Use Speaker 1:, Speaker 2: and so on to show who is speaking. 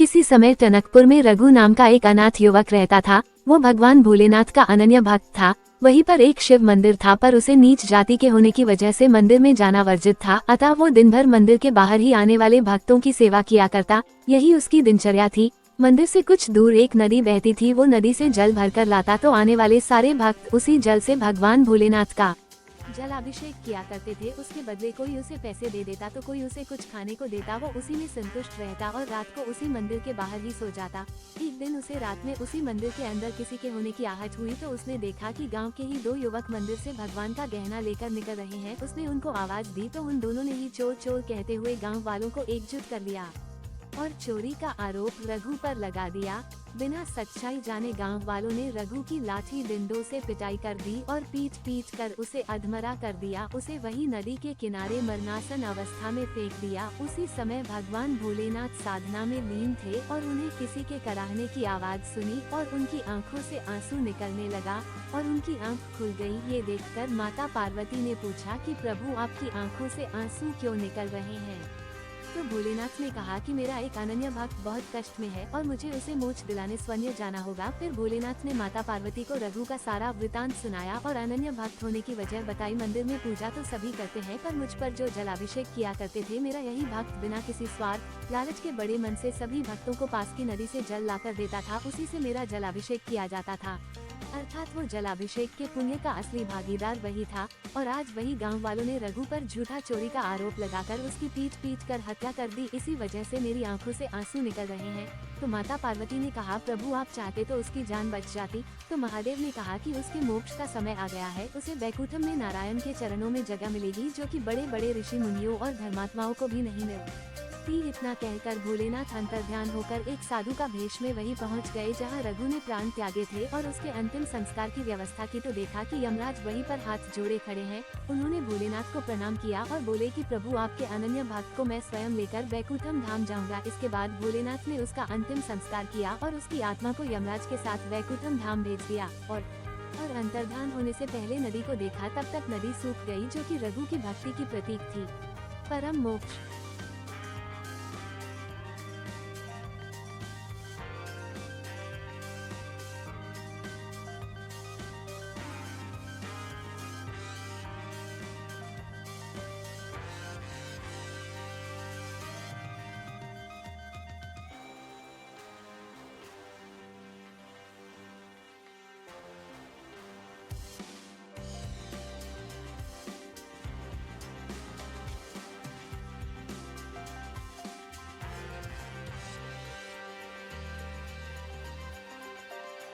Speaker 1: किसी समय टनकपुर में रघु नाम का एक अनाथ युवक रहता था। वो भगवान भोलेनाथ का अनन्य भक्त था। वहीं पर एक शिव मंदिर था, पर उसे नीच जाति के होने की वजह से मंदिर में जाना वर्जित था। अतः वो दिन भर मंदिर के बाहर ही आने वाले भक्तों की सेवा किया करता। यही उसकी दिनचर्या थी। मंदिर से कुछ दूर एक नदी बहती थी। वो नदी से जल भरकर लाता तो आने वाले सारे भक्त उसी जल से भगवान भोलेनाथ का जलाभिषेक किया करते थे। उसके बदले कोई उसे पैसे दे देता तो कोई उसे कुछ खाने को देता। वो उसी में संतुष्ट रहता और रात को उसी मंदिर के बाहर ही सो जाता। एक दिन उसे रात में उसी मंदिर के अंदर किसी के होने की आहट हुई तो उसने देखा कि गांव के ही दो युवक मंदिर से भगवान का गहना लेकर निकल रहे हैं। उसने उनको आवाज दी तो उन दोनों ने ही चोर चोर कहते हुए गाँव वालों को एकजुट कर लिया और चोरी का आरोप रघु पर लगा दिया। बिना सच्चाई जाने गांव वालों ने रघु की लाठी डंडों से पिटाई कर दी और पीट पीट कर उसे अधमरा कर दिया। उसे वही नदी के किनारे मरणासन अवस्था में फेंक दिया। उसी समय भगवान भोलेनाथ साधना में लीन थे और उन्हें किसी के कराहने की आवाज सुनी और उनकी आंखों से आंसू निकलने लगा और उनकी आंख खुल गई। ये देखकर माता पार्वती ने पूछा कि प्रभु, आपकी आंखों से आंसू क्यों निकल रहे हैं? तो भोलेनाथ ने कहा कि मेरा एक अनन्य भक्त बहुत कष्ट में है और मुझे उसे मोक्ष दिलाने स्वयं जाना होगा। फिर भोलेनाथ ने माता पार्वती को रघु का सारा वृतांत सुनाया और अनन्य भक्त होने की वजह बताई। मंदिर में पूजा तो सभी करते हैं, पर मुझ पर जो जलाभिषेक किया करते थे, मेरा यही भक्त बिना किसी स्वार्थ लालच के बड़े मन से सभी भक्तों को पास की नदी से जल लाकर देता था। उसी से मेरा जलाभिषेक किया जाता था। अर्थात वो जलाभिषेक के पुण्य का असली भागीदार वही था। और आज वही गांव वालों ने रघु पर झूठा चोरी का आरोप लगाकर उसकी पीट पीट कर हत्या कर दी। इसी वजह से मेरी आंखों से आंसू निकल रहे हैं। तो माता पार्वती ने कहा, प्रभु, आप चाहते तो उसकी जान बच जाती। तो महादेव ने कहा कि उसके मोक्ष का समय आ गया है। उसे वैकुंठम में नारायण के चरणों में जगह मिलेगी, जो कि बड़े बड़े ऋषि मुनियों और धर्मात्माओं को भी नहीं मिलती। इतना कहकर भोलेनाथ अंतर्ध्यान होकर एक साधु का भेष में वहीं पहुंच गए जहां रघु ने प्राण त्यागे थे और उसके अंतिम संस्कार की व्यवस्था की। तो देखा कि यमराज वहीं पर हाथ जोड़े खड़े हैं। उन्होंने भोलेनाथ को प्रणाम किया और बोले कि प्रभु, आपके अनन्य भक्त को मैं स्वयं लेकर वैकुंठम धाम जाऊंगा। इसके बाद भोलेनाथ ने उसका अंतिम संस्कार किया और उसकी आत्मा को यमराज के साथ वैकुंठम धाम भेज दिया। और अंतर्धान होने से पहले नदी को देखा, तब तक नदी सूख गई, जो कि रघु की भक्ति की प्रतीक थी। परम मोक्ष।